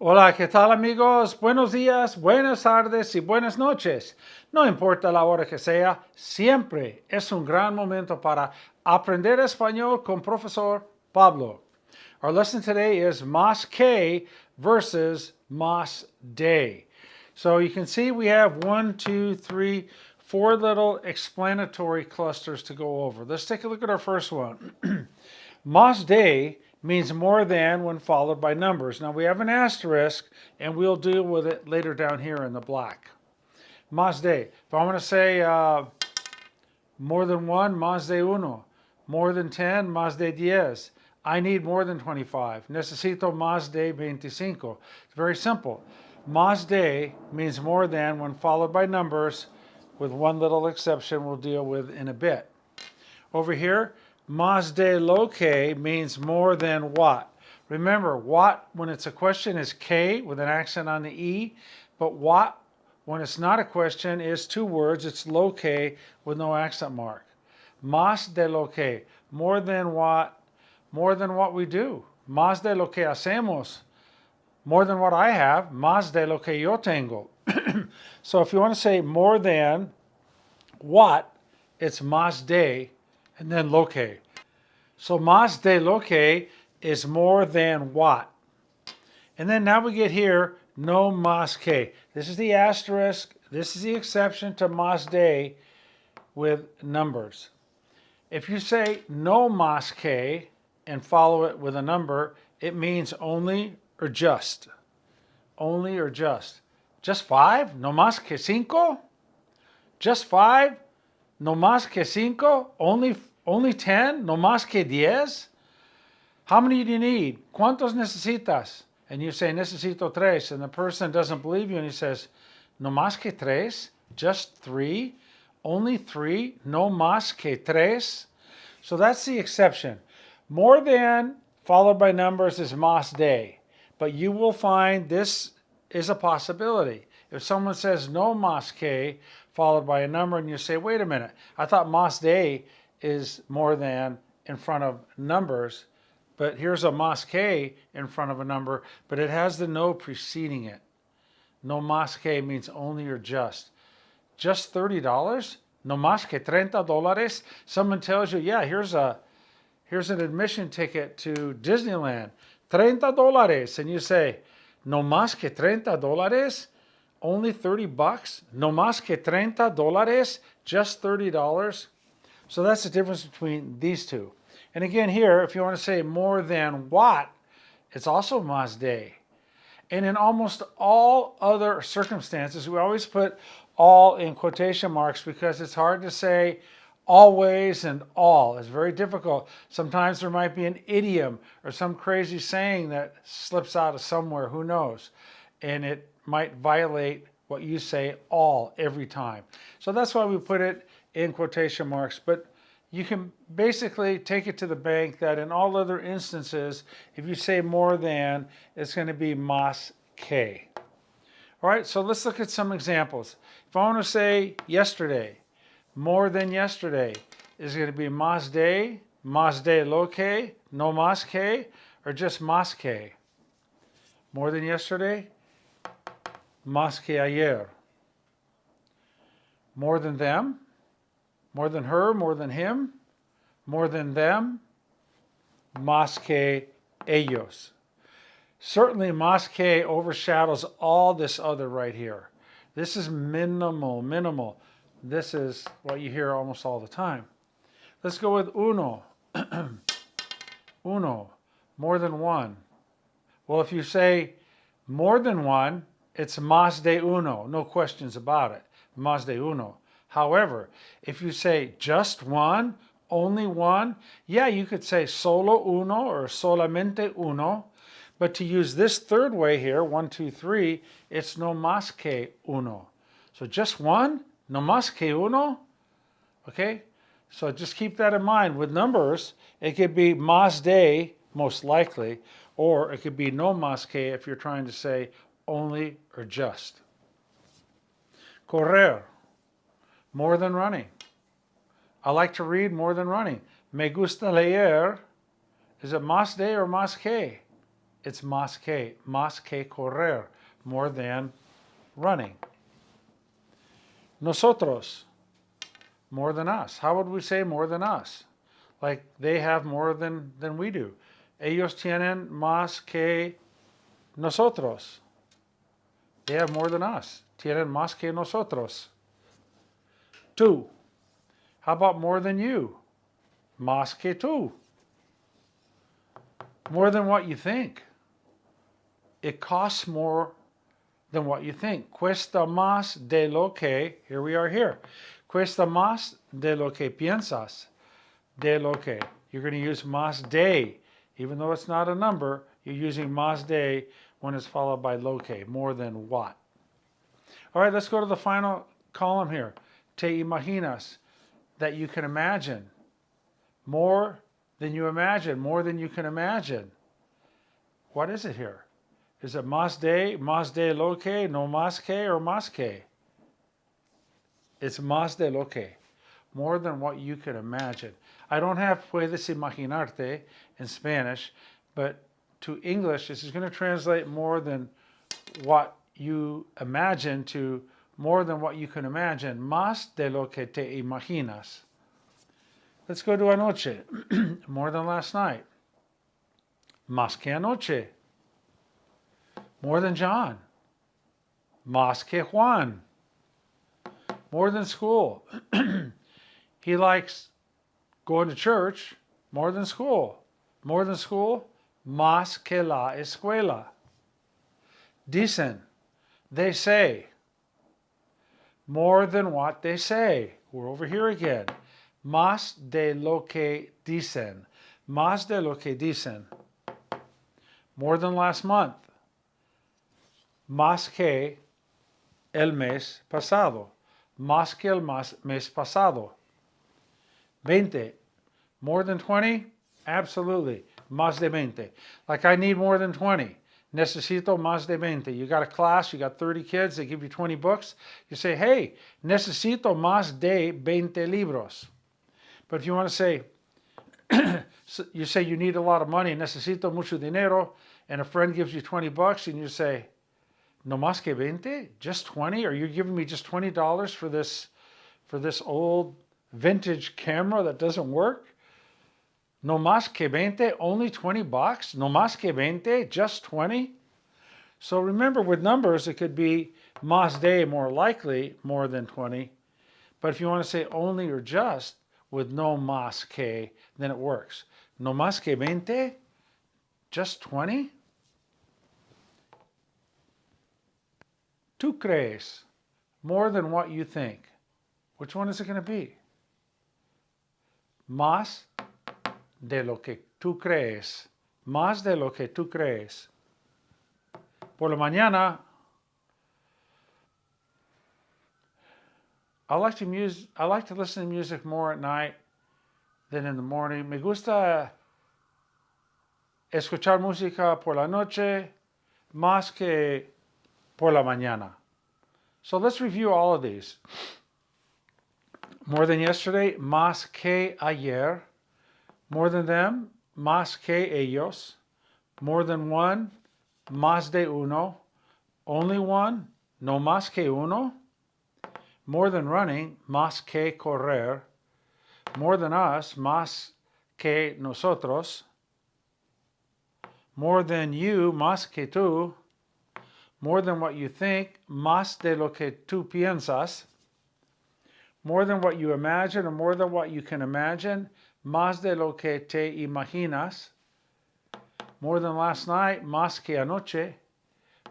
Hola, ¿qué tal amigos? Buenos días, buenas tardes y buenas noches. No importa la hora que sea, siempre es un gran momento para aprender español con Profesor Pablo. Our lesson today is más que versus más de. So you can see we have 4 little explanatory clusters to go over. Let's take a look at our first one. Más de means more than when followed by numbers. Now we have an asterisk and we'll deal with it later down here in the black. Más de. If I want to say more than one, más de uno. More than 10, más de 10. I need more than 25. Necesito más de 25. It's very simple. Más de means more than when followed by numbers, with one little exception we'll deal with in a bit. Over here, más de lo que means more than what. Remember, what, when it's a question, is que with an accent on the E, but what, when it's not a question, is 2 words. It's lo que with no accent mark. Más de lo que, more than what we do. Más de lo que hacemos, more than what I have. Más de lo que yo tengo. So if you want to say more than what, it's más de and then lo que. So más de lo que is more than what. And then now we get here, no más que. This is the asterisk. This is the exception to más de with numbers. If you say no más que and follow it with a number, it means only or just. Only or just. Just 5? No más que 5? Just 5? No más que 5? Only 10? No más que 10? How many do you need? ¿Cuántos necesitas? And you say, necesito 3. And the person doesn't believe you and he says, no más que 3? Just 3? Only 3? No más que 3? So that's the exception. More than followed by numbers is más de. But you will find this is a possibility. If someone says no más que followed by a number and you say, wait a minute, I thought más de is more than in front of numbers, but here's a más que in front of a number, but it has the no preceding it. No más que means only or just. Just $30? No más que $30? Someone tells you, yeah, here's an admission ticket to Disneyland. $30. And you say, no más que $30? Only $30? No más que $30? Just $30? So that's the difference between these two. And again here, if you want to say more than what, it's also más de. And in almost all other circumstances, we always put all in quotation marks because it's hard to say always and all. It's very difficult. Sometimes there might be an idiom or some crazy saying that slips out of somewhere, who knows? And it might violate what you say all every time. So that's why we put it in quotation marks. But you can basically take it to the bank that in all other instances, if you say more than, it's going to be más que. All right, so let's look at some examples. If I want to say yesterday, more than yesterday, is going to be más de lo que, no más que, or just más que? More than yesterday, más que ayer. More than them, more than her, more than him, more than them, más que ellos. Certainly más que overshadows all this other right here. This is minimal. This is what you hear almost all the time. Let's go with uno. Uno, more than one. Well, if you say more than one, it's más de uno, no questions about it. Más de uno. However, if you say just one, only one, yeah, you could say solo uno or solamente uno. But to use this third way here, 1, 2, 3, it's no más que uno. So just one, no más que uno. Okay? So just keep that in mind. With numbers, it could be más de, most likely, or it could be no más que if you're trying to say only or just. Correr, more than running. I like to read more than running. Me gusta leer. Is it más de or más que? it's más que correr, more than running. Nosotros, more than us. How would we say more than us? Like they have more than we do. Ellos tienen más que nosotros. They have more than us. Tienen más que nosotros. Tú. How about more than you? Más que tú. More than what you think. It costs more than what you think. Cuesta más de lo que, here we are here. Cuesta más de lo que piensas. De lo que. You're going to use más de. Even though it's not a number, you're using más de when it's followed by lo que, more than what. All right, let's go to the final column here. Te imaginas, that you can imagine. More than you imagine, more than you can imagine. What is it here? Is it más de lo que, no más que, or más que? It's más de lo que, more than what you can imagine. I don't have puedes imaginarte in Spanish, but to English, this is going to translate more than what you imagine to more than what you can imagine. Más de lo que te imaginas. Let's go to anoche. More than last night. Más que anoche. More than John. Más que Juan. More than school. He likes going to church more than school. More than school. Más que la escuela. Dicen. They say. More than what they say. We're over here again. Más de lo que dicen. Más de lo que dicen. More than last month. Más que el mes pasado. Más que el mes pasado. 20. More than 20? Absolutely. Más de 20. Like I need more than 20. Necesito más de 20. You got a class, you got 30 kids, they give you 20 books. You say, hey, necesito más de 20 libros. But if you want to say, you say you need a lot of money, necesito mucho dinero, and a friend gives you 20 bucks, and you say, no más que 20? Just 20? Are you giving me just $20 for this old vintage camera that doesn't work? No más que 20? Only 20 bucks? No más que 20? Just 20? So remember, with numbers, it could be más de, more likely, more than 20. But if you want to say only or just, with no más que, then it works. No más que 20? Just 20? Tú crees, more than what you think. Which one is it going to be? Más de lo que tú crees. Más de lo que tú crees. Por la mañana, I like to listen to music more at night than in the morning. Me gusta escuchar música por la noche más que por la mañana. So let's review all of these. More than yesterday, más que ayer. More than them, más que ellos. More than one, más de uno. Only one, no más que uno. More than running, más que correr. More than us, más que nosotros. More than you, más que tú. More than what you think, más de lo que tú piensas. More than what you imagine or more than what you can imagine, más de lo que te imaginas. More than last night, más que anoche.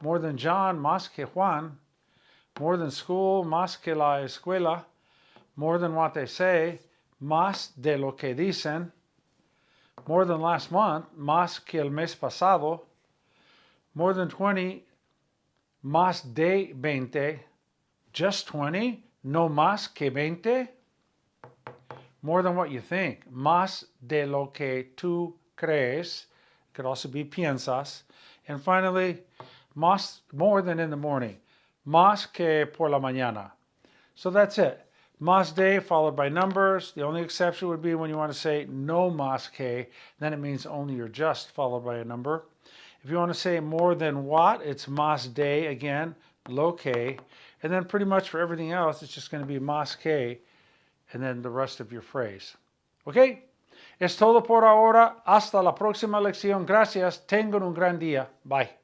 More than John, más que Juan. More than school, más que la escuela. More than what they say, más de lo que dicen. More than last month, más que el mes pasado. More than 20, más de 20. Just 20, no más que 20. More than what you think, más de lo que tú crees. It could also be piensas. And finally, more than in the morning. Más que por la mañana. So that's it. Más de followed by numbers. The only exception would be when you want to say no más que. Then it means only or just followed by a number. If you want to say more than what, it's más de again, lo que. And then pretty much for everything else, it's just going to be más que, and then the rest of your phrase. ¿Ok? Es todo por ahora. Hasta la próxima lección. Gracias. Tengan un gran día. Bye.